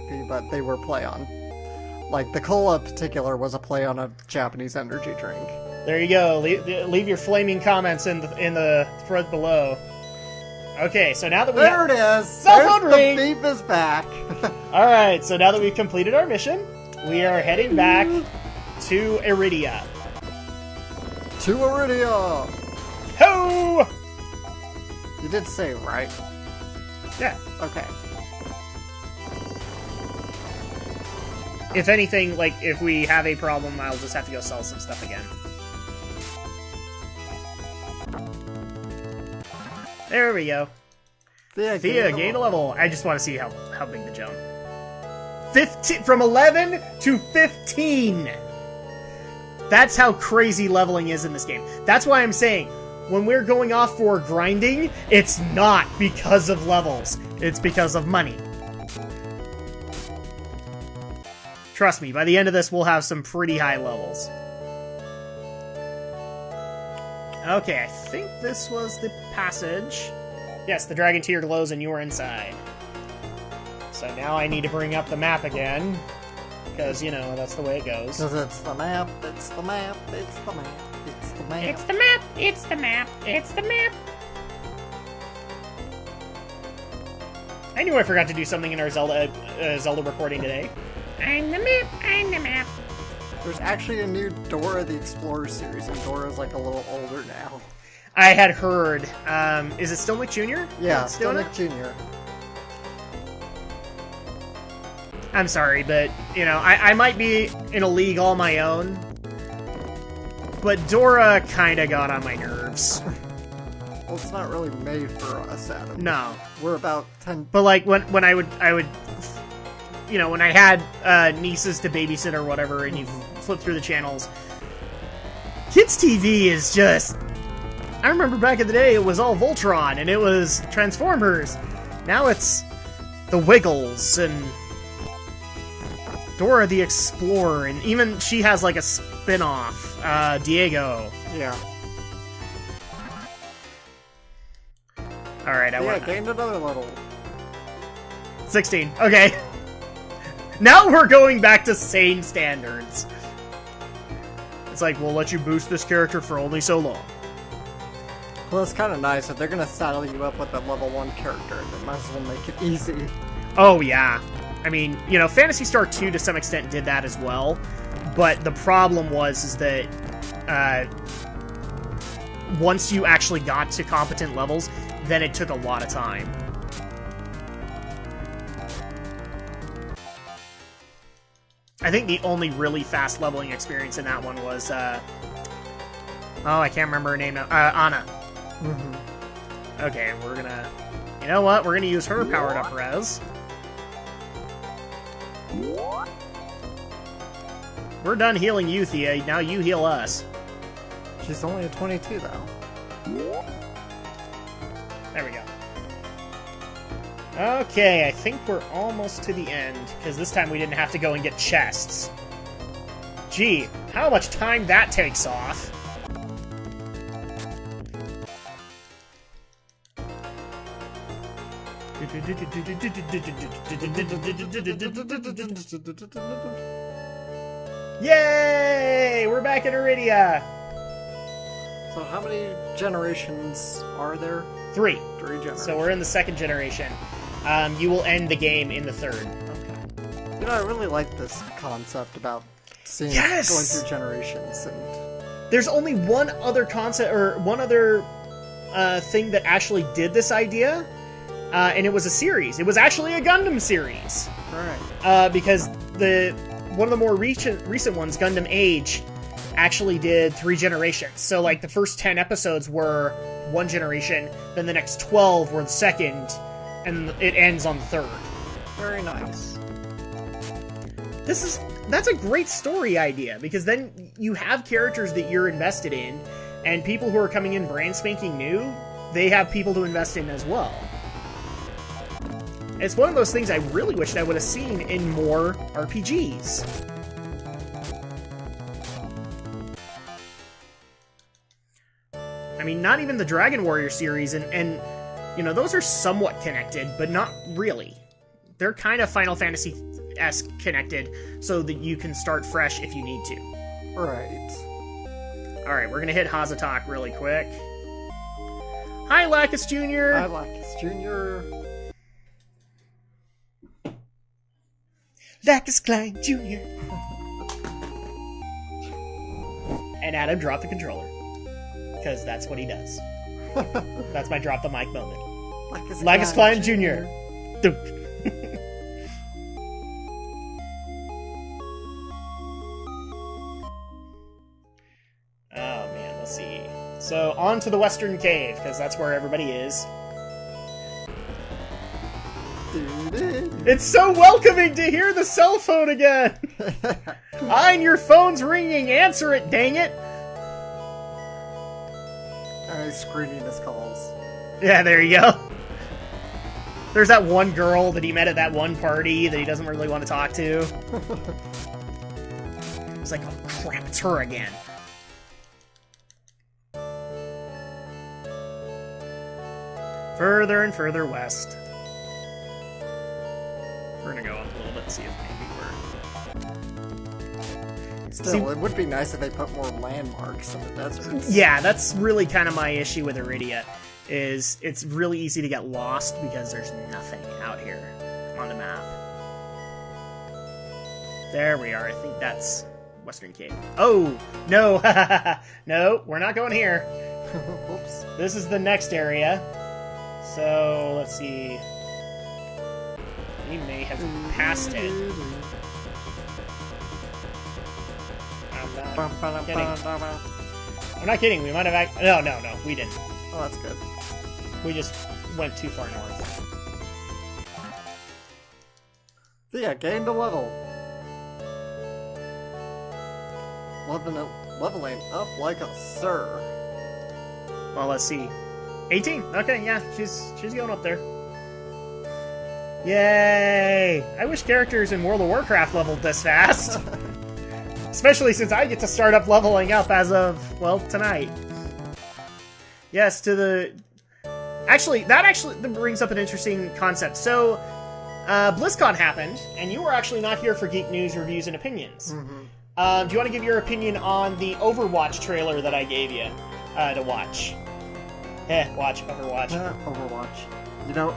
lengthy, but they were play on. Like, the cola in particular was a play on a Japanese energy drink. There you go. Leave your flaming comments in the thread below. Okay, so now that we There it is! Cell phone ring! The beef is back! Alright, so now that we've completed our mission, we are heading back to Iridia. To Iridia! Ho! You did say it right. Yeah. Okay. If anything, like, if we have a problem, I'll just have to go sell some stuff again. There we go. Thea, gain a level. I just want to see how big the jump. 15 from 11 to 15. That's how crazy leveling is in this game. That's why I'm saying, when we're going off for grinding, it's not because of levels. It's because of money. Trust me, by the end of this, we'll have some pretty high levels. Okay, I think this was the passage. Yes, the dragon tier glows and you're inside. So now I need to bring up the map again. Because, you know, that's the way it goes. Because it's the map, it's the map, it's the map, it's the map. It's the map, it's the map, it's the map. I knew I forgot to do something in our Zelda recording today. I'm the map, I'm the map. There's actually a new Dora the Explorer series, and Dora's like a little older now. I had heard. Is it still Nick Jr.? Yeah, still Nick Jr. I'm sorry, but, you know, I might be in a league all my own, but Dora kinda got on my nerves. Well, it's not really made for us, Adam. No. We're about 10... But, like, when I would... You know, when I had nieces to babysit or whatever, and you flip through the channels, kids' TV is just... I remember back in the day, it was all Voltron, and it was Transformers. Now it's the Wiggles, and Dora the Explorer, and even she has, like, a spin-off, Diego. Yeah. Alright, I gained another level. 16. Okay. Now we're going back to sane standards. It's like, we'll let you boost this character for only so long. Well, it's kind of nice. If they're going to saddle you up with a level 1 character, they might as well make it easy. Oh, yeah. I mean, you know, Phantasy Star 2 to some extent did that as well. But the problem was that once you actually got to competent levels, then it took a lot of time. I think the only really fast leveling experience in that one was, oh, I can't remember her name now. Anna. Mm-hmm. Okay, we're gonna... You know what? We're gonna use her powered up res. We're done healing you, Thea. Now you heal us. She's only a 22, though. There we go. Okay, I think we're almost to the end, because this time we didn't have to go and get chests. Gee, how much time that takes off. Yay! We're back in Iridia! So how many generations are there? 3. 3 generations. So we're in the 2nd generation. You will end the game in the 3rd. Okay. You know, I really like this concept about seeing going through generations. And there's only one other concept, or one other thing that actually did this idea, and it was a series. It was actually a Gundam series. Right. Because one of the more recent ones, Gundam Age, actually did 3 generations. So, like, the first 10 episodes were 1 generation, then the next 12 were the 2nd, and it ends on the 3rd. Very nice. That's a great story idea, because then you have characters that you're invested in, and people who are coming in brand spanking new, they have people to invest in as well. It's one of those things I really wished I would have seen in more RPGs. I mean, not even the Dragon Warrior series, and you know, those are somewhat connected, but not really. They're kind of Final Fantasy S connected so that you can start fresh if you need to. Right. Alright, we're gonna hit Hazatak really quick. Hi, Lacus Jr. Hi, Lacus Jr. Lacus Klein Jr. And Adam dropped the controller. Because that's what he does. That's my drop the mic moment. Lacus Klein Jr. Duke. Oh man, let's see. So, on to the Western Cave, because that's where everybody is. It's so welcoming to hear the cell phone again! Hein, your phone's ringing! Answer it, dang it! He's screening his calls. Yeah, there you go. There's that one girl that he met at that one party that he doesn't really want to talk to. It's like, oh crap, it's her again. Further and further west. We're gonna go up a little bit and see if maybe we're... Still, it would be nice if they put more landmarks in the deserts. Yeah, that's really kind of my issue with Iridia, is it's really easy to get lost because there's nothing out here on the map. There we are. I think that's Western Cave. Oh, no. No, we're not going here. Oops. This is the next area. So, let's see. We may have passed it. I'm not kidding. I'm not kidding. We might have... No, we didn't. Oh, that's good. We just went too far north. So yeah, gained a level. Leveling up like a sir. Well, let's see. 18. Okay, yeah, she's going up there. Yay! I wish characters in World of Warcraft leveled this fast. Especially since I get to start up leveling up as of, well, tonight. Yes, to the... Actually, that brings up an interesting concept. So, BlizzCon happened, and you were actually not here for Geek News, Reviews, and Opinions. Mm-hmm. Do you want to give your opinion on the Overwatch trailer that I gave you to watch? Watch Overwatch. Overwatch. You know,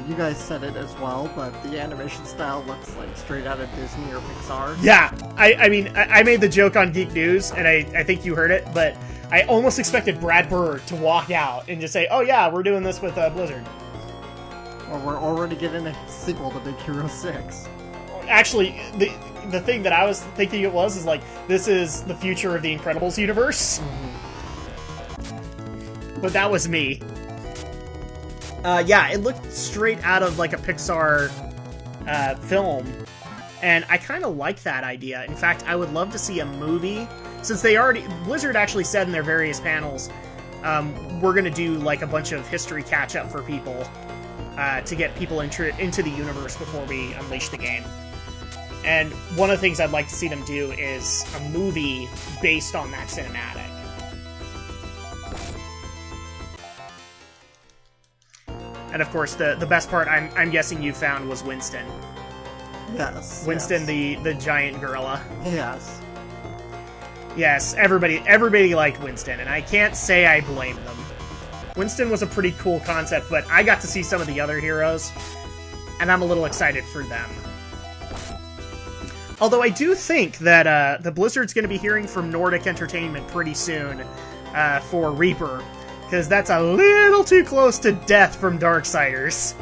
you guys said it as well, but the animation style looks like straight out of Disney or Pixar. Yeah, I mean, I made the joke on Geek News, and I think you heard it, but I almost expected Brad Bird to walk out and just say, oh yeah, we're doing this with Blizzard. Well, we're already getting a sequel to Big Hero 6. Actually, the thing that I was thinking it was is like, this is the future of the Incredibles universe. Mm-hmm. But that was me. Yeah, it looked straight out of like a Pixar film, and I kind of like that idea. In fact, I would love to see a movie, since Blizzard actually said in their various panels, we're gonna do like a bunch of history catch-up for people to get people into the universe before we unleash the game. And one of the things I'd like to see them do is a movie based on that cinematic. And of course, the best part I'm guessing you found was Winston. Yes. Winston, yes. the giant gorilla. Yes. Yes, everybody liked Winston, and I can't say I blame them. Winston was a pretty cool concept, but I got to see some of the other heroes, and I'm a little excited for them. Although I do think that the Blizzard's going to be hearing from Nordic Entertainment pretty soon for Reaper, because that's a little too close to death from Darksiders.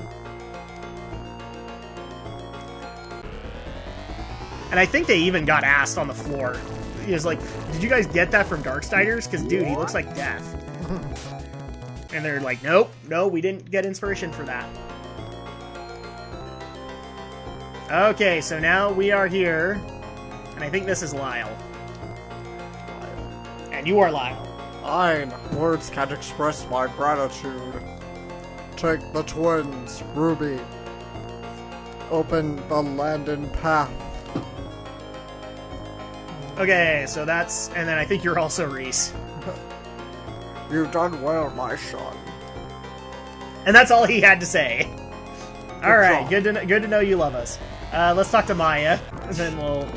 And I think they even got asked on the floor. He was like, did you guys get that from Darksiders? Because, dude, he looks like death. And they're like, nope, no, we didn't get inspiration for that. Okay, so now we are here. And I think this is Lyle. And you are Lyle. Words can't express my gratitude. Take the twins, Ruby. Open the landing path. Okay, so that's... And then I think you're also Reese. You've done well, my son. And that's all he had to say. All right, good to know you love us. Let's talk to Maya, and then we'll.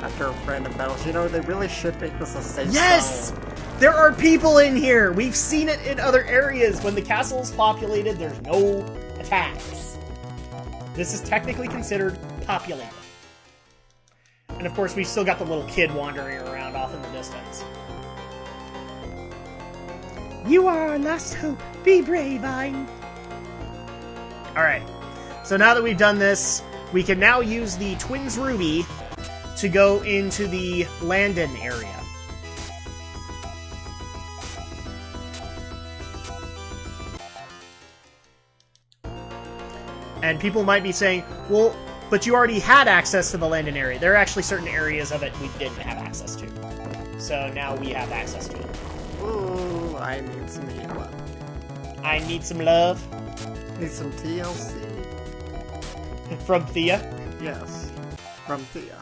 After random battles, you know, they really should make this a safe Yes! zone. There are people in here! We've seen it in other areas. When the castle's populated, there's no attacks. This is technically considered populated. And of course, we've still got the little kid wandering around off in the distance. You are our last hope. Be brave, Ein. Alright. So now that we've done this, we can now use the Twins Ruby to go into the Landon area. And people might be saying, well, but you already had access to the Landon area. There are actually certain areas of it we didn't have access to. So now we have access to it. Ooh, I need some heal. I need some love. Need some TLC. From Thea? Yes, from Thea.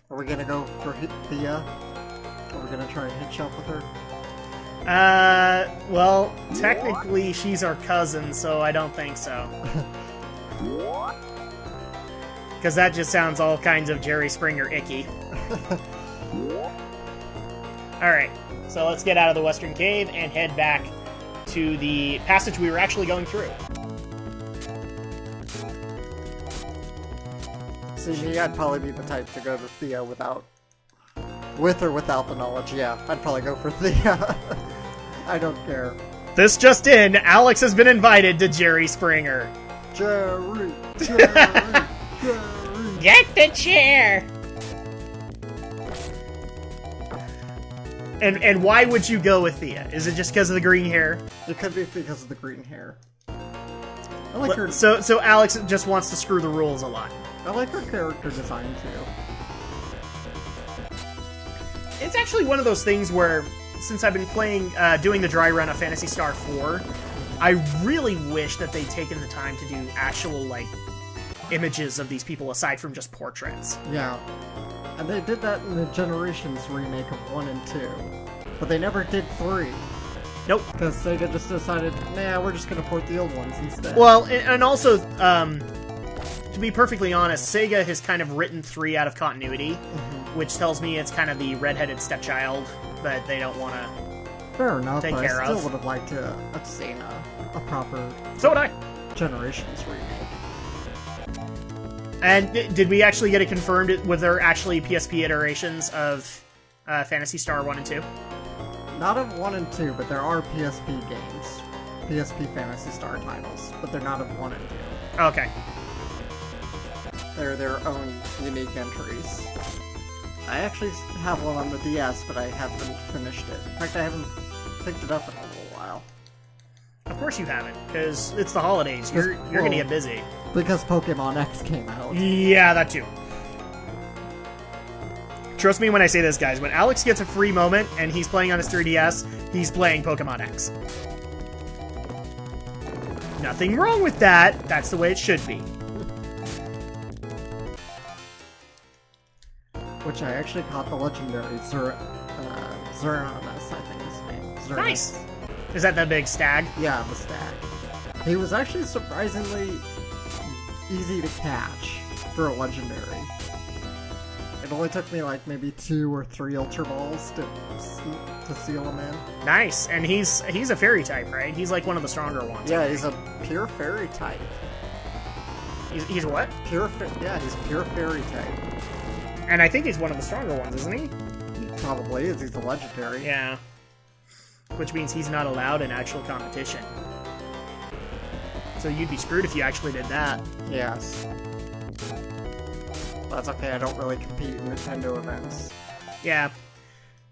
Are we gonna go for Thea? Are we gonna try and hitch up with her? Well, technically she's our cousin, so I don't think so. Because that just sounds all kinds of Jerry Springer icky. Alright, so let's get out of the Western Cave and head back to the passage we were actually going through. See, I'd probably be the type to go to Thea with or without the knowledge. Yeah, I'd probably go for Thea. I don't care. This just in, Alex has been invited to Jerry Springer. Jerry. Get the chair! And why would you go with Thea? Is it just because of the green hair? It could be because of the green hair. I like her. So Alex just wants to screw the rules a lot. I like her character design too. It's actually one of those things where, since I've been playing, doing the dry run of Phantasy Star 4, I really wish that they'd taken the time to do actual, like, images of these people aside from just portraits. Yeah. And they did that in the Generations remake of 1 and 2. But they never did 3. Nope. Because Sega just decided, nah, we're just gonna port the old ones instead. Well, and also, to be perfectly honest, Sega has kind of written 3 out of continuity, which tells me it's kind of the redheaded stepchild that they don't want to fair enough, take but care I still of. would have liked to have seen a proper So would I. Generations remake. And did we actually get it confirmed? Was there actually PSP iterations of Phantasy Star 1 and 2? Not of 1 and 2, but there are PSP games. PSP Phantasy Star titles, but they're not of 1 and 2. Okay. They're their own unique entries. I actually have one on the DS, but I haven't finished it. In fact, I haven't picked it up in a little while. Of course you haven't, because it's the holidays. You're gonna get busy. Because Pokemon X came out. Yeah, that too. Trust me when I say this, guys. When Alex gets a free moment and he's playing on his 3DS, he's playing Pokemon X. Nothing wrong with that. That's the way it should be. Which I actually caught the legendary Zeranos, I think his name. Zeranos. Nice. Is that the big stag? Yeah, the stag. He was actually surprisingly easy to catch for a legendary. It only took me like maybe 2 or 3 Ultra Balls to seal him in. Nice. And he's a fairy type, right? He's like one of the stronger ones. Yeah, he's a pure fairy type. He's what? Yeah, he's pure fairy type. And I think he's one of the stronger ones, isn't he? He probably is. He's a legendary. Yeah. Which means he's not allowed in actual competition. So you'd be screwed if you actually did that. Yes. That's okay, I don't really compete in Nintendo events. Yeah.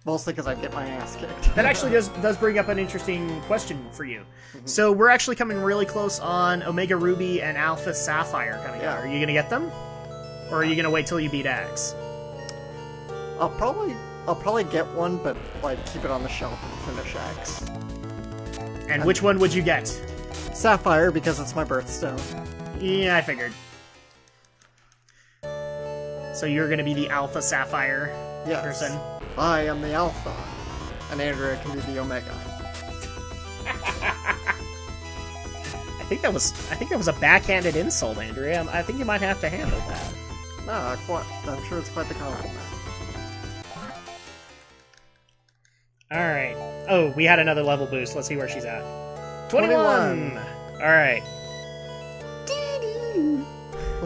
Mostly because I get my ass kicked. That actually does bring up an interesting question for you. So we're actually coming really close on Omega Ruby and Alpha Sapphire coming out. Are you going to get them? Or are you going to wait till you beat X? I'll probably get one, but like keep it on the shelf and finish X. And which one would you get? Sapphire, because it's my birthstone. Yeah, I figured. So you're going to be the Alpha Sapphire person? I am the Alpha, and Andrea can be the Omega. think that was a backhanded insult, Andrea. I think you might have to handle that. No, I'm sure it's quite the compliment. Alright. Oh, we had another level boost. Let's see where she's at. 21! Alright.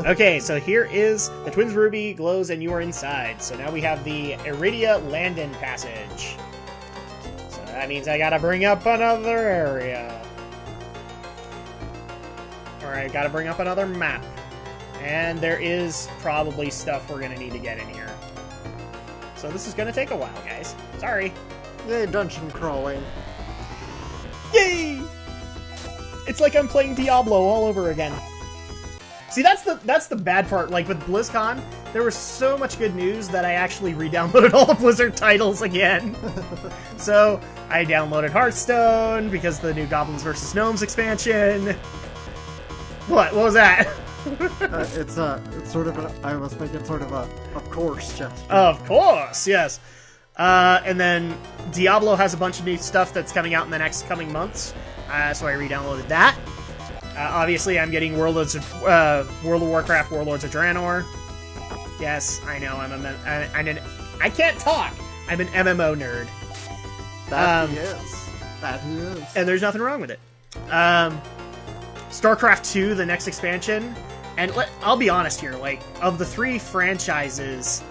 Okay, so here is the Twins Ruby glows and you are inside. So now we have the Iridia Landon passage. So that means I gotta bring up another area. Alright, gotta bring up another map. And there is probably stuff we're gonna need to get in here. So this is gonna take a while, guys. Sorry. Yay, dungeon crawling. Yay! It's like I'm playing Diablo all over again. See, that's the bad part. Like, with BlizzCon, there was so much good news that I actually re-downloaded all the Blizzard titles again. So, I downloaded Hearthstone, because the new Goblins vs. Gnomes expansion. What was that? It's sort of a, I was thinking sort of a, of course gesture. Of course, yes. And then Diablo has a bunch of new stuff that's coming out in the next coming months, so I re-downloaded that. Obviously, I'm getting World of Warcraft, Warlords of Draenor. Yes, I know, I can't talk! I'm an MMO nerd. That he is. That he is. And there's nothing wrong with it. StarCraft 2, the next expansion, and I'll be honest here, like, of the three franchises,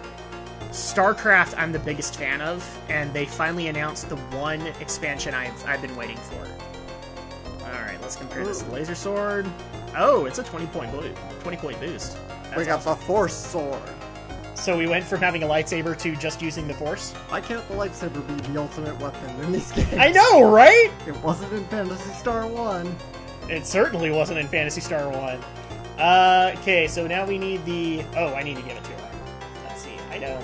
StarCraft I'm the biggest fan of, and they finally announced the one expansion I've been waiting for. Alright, let's compare this laser sword. Oh, it's a 20-point boost. We got the Force Sword. So we went from having a lightsaber to just using the Force? Why can't the lightsaber be the ultimate weapon in these games? I know, right? It wasn't in Phantasy Star 1. It certainly wasn't in Phantasy Star 1. Okay, so now we need the... Oh, I need to give it to her. Let's see. Item.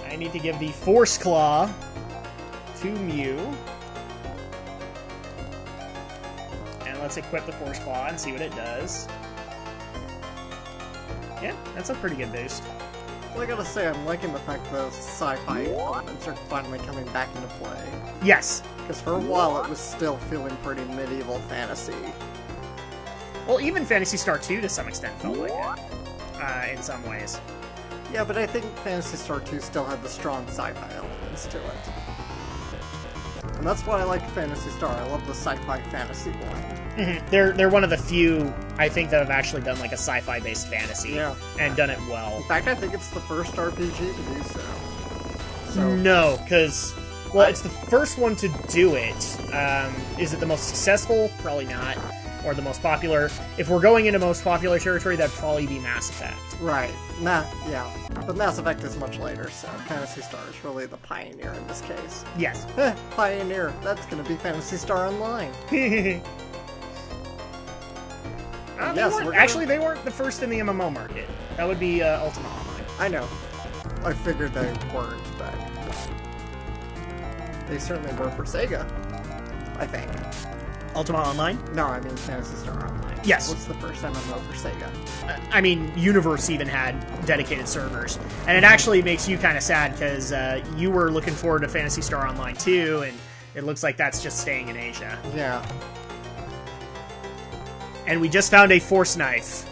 I need to give the Force Claw to Mew. And let's equip the Force Claw and see what it does. Yeah, that's a pretty good boost. Well, I gotta say, I'm liking the fact the sci-fi elements are finally coming back into play. Yes. Because for a while it was still feeling pretty medieval fantasy. Well, even Phantasy Star 2 to some extent felt like it, in some ways. Yeah, but I think Phantasy Star 2 still had the strong sci-fi elements to it. And that's why I like Phantasy Star. I love the sci-fi fantasy blend. Mm-hmm. They're one of the few, I think, that have actually done like a sci-fi based fantasy and done it well. In fact, I think it's the first RPG to do so. No, because, well, it's the first one to do it. Is it the most successful? Probably not. Or the most popular. If we're going into most popular territory, that'd probably be Mass Effect. Right. Yeah. But Mass Effect is much later, so Phantasy Star is really the pioneer in this case. Yes. Pioneer. That's gonna be Phantasy Star Online. Actually, they weren't the first in the MMO market. That would be Ultima Online. I know. I figured they weren't, but they certainly were for Sega, I think. Ultima Online? No, I mean Phantasy Star Online. Yes. What's the first MMO for Sega? I mean, Universe even had dedicated servers. And it actually makes you kind of sad, because you were looking forward to Phantasy Star Online too, and it looks like that's just staying in Asia. Yeah. And we just found a Force knife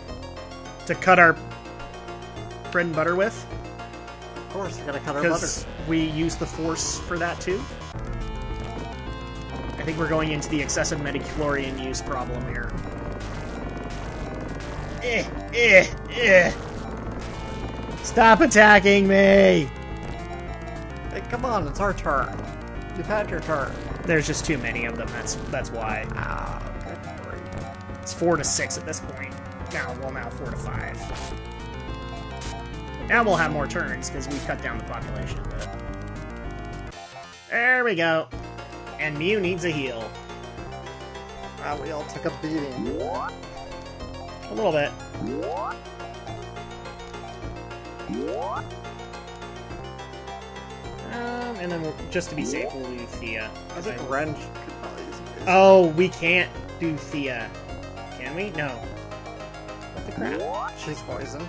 to cut our bread and butter with. Of course, we're gonna cut our butter. Because we use the Force for that too. I think we're going into the excessive midichlorian use problem here. Stop attacking me! Hey, come on, it's our turn. You've had your turn. There's just too many of them, that's why. Ah, good grief. It's 4 to 6 at this point. Now 4 to 5. Now we'll have more turns, because we've cut down the population a bit. There we go. And Mew needs a heal. Wow, we all took a beating. A little bit. And then just to be safe, we'll do Thea. I think Ren could probably use a boost. Oh, we can't do Thea. Can we? No. What the crap? She's poisoned.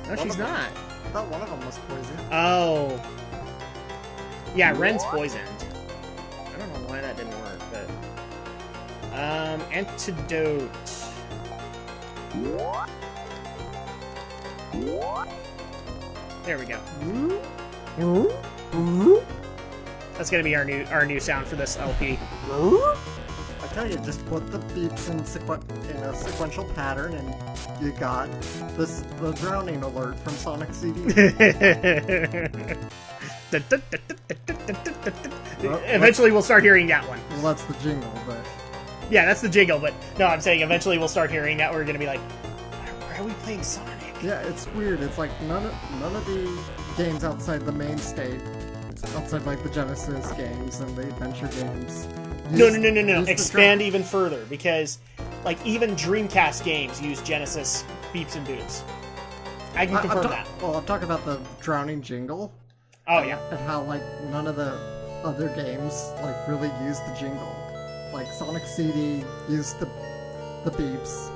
No, she's not. I thought one of them was poisoned. Oh. Yeah, Ren's poisoned. I don't know why that didn't work, but... Antidote. There we go. That's gonna be our new sound for this LP. I tell you, just put the beeps in a sequential pattern, and you got the drowning alert from Sonic CD. Eventually, we'll start hearing that one. Well, that's the jingle, but yeah, that's the jingle. But no, I'm saying eventually we'll start hearing that. We're gonna be like, why are we playing Sonic? yeah, it's weird. It's like none of the games outside the main state, outside like the Genesis games and the adventure games. No. Expand even further, because like even Dreamcast games use Genesis beeps and boops. I can confirm that. Well, I'm talking about the drowning jingle. Oh yeah. And how like none of the other games like really use the jingle. Like Sonic CD used the beeps.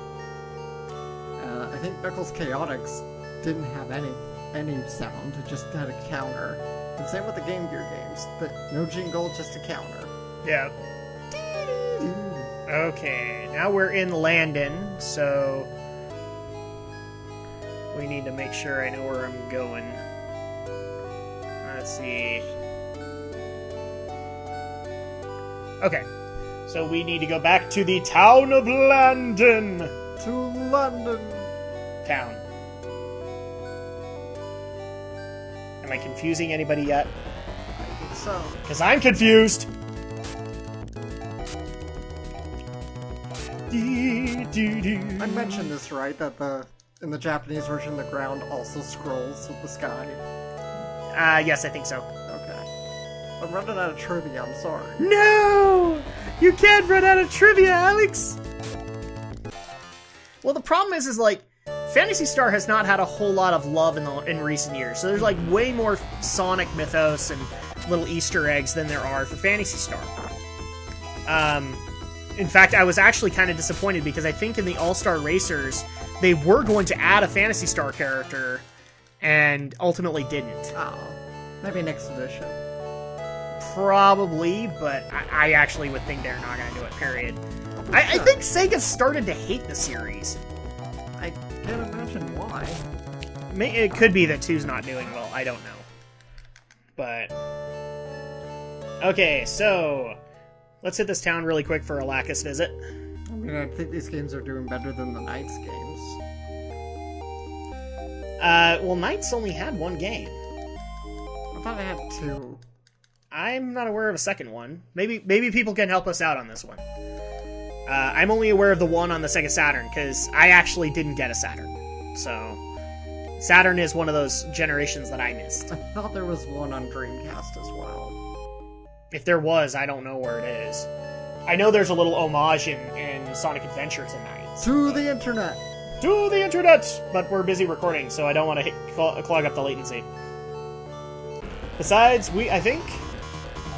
I think Knuckles Chaotix didn't have any sound. It just had a counter. And same with the Game Gear games. No jingle, just a counter. Yeah. Okay, now we're in Landon, so we need to make sure I know where I'm going. Let's see. Okay, so we need to go back to the town of Landon. To London. Town. Am I confusing anybody yet? I think so. Because I'm confused! I mentioned this, right? That in the Japanese version, the ground also scrolls with the sky. Yes, I think so. Okay. I'm running out of trivia, I'm sorry. No! You can't run out of trivia, Alex! Well, the problem is like, Phantasy Star has not had a whole lot of love in recent years, so there's like way more Sonic mythos and little Easter eggs than there are for Phantasy Star. In fact, I was actually kind of disappointed because I think in the All-Star Racers, they were going to add a Phantasy Star character, and ultimately didn't. Oh, maybe next edition. Probably, but I actually would think they're not going to do it, period. I think Sega started to hate the series. I can't imagine why. It could be that 2's not doing well, I don't know. But... okay, so... let's hit this town really quick for a Lacus visit. I mean, I think these games are doing better than the Knights games. Well, Knights only had one game. I thought I had 2. I'm not aware of a second one. Maybe people can help us out on this one. I'm only aware of the one on the Sega Saturn, because I actually didn't get a Saturn. So, Saturn is one of those generations that I missed. I thought there was one on Dreamcast as well. If there was, I don't know where it is. I know there's a little homage in Sonic Adventure tonight. To the internet! To the internet! But we're busy recording, so I don't want to clog up the latency. Besides, I think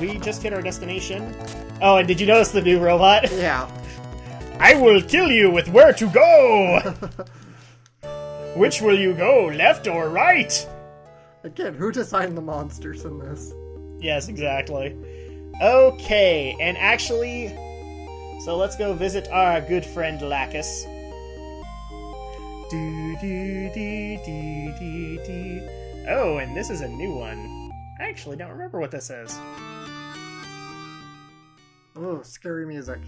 we just hit our destination. Oh, and did you notice the new robot? Yeah. I will kill you with where to go! Which will you go, left or right? Again, who designed the monsters in this? Yes, exactly. Okay, and actually, so let's go visit our good friend Lacus. Oh, and this is a new one. I actually don't remember what this is. Oh, scary music.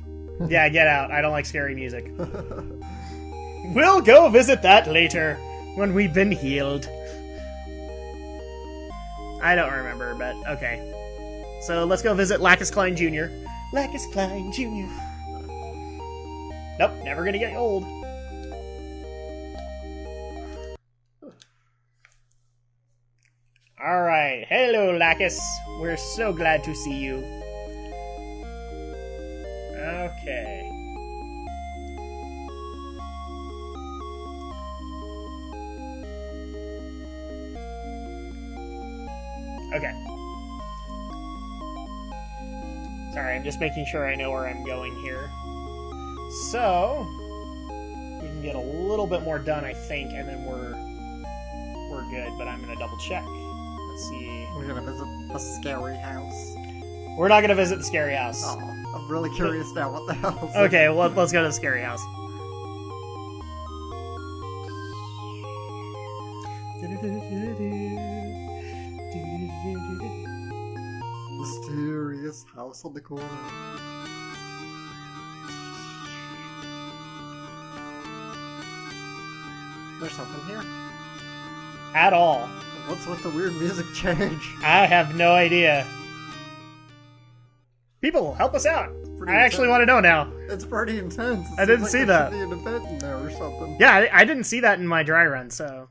Yeah, get out. I don't like scary music. We'll go visit that later, when we've been healed. I don't remember, but okay. So let's go visit Lacus Klein Jr. Lacus Klein Jr. Nope, never gonna get old. Alright, hello Lacus. We're so glad to see you. Okay. Okay. Sorry, I'm just making sure I know where I'm going here. So, we can get a little bit more done, I think, and then we're good, but I'm gonna double check. Let's see. We're gonna visit the scary house. We're not gonna visit the scary house. Aw. I'm really curious now what the hell. Okay, well, let's go to the scary house. Mysterious house on the corner. There's something here. At all. What's with the weird music change? I have no idea. People, help us out. I actually want to know now. It's pretty intense. I didn't see that. There should be an event in there or something. Yeah, I didn't see that in my dry run, so...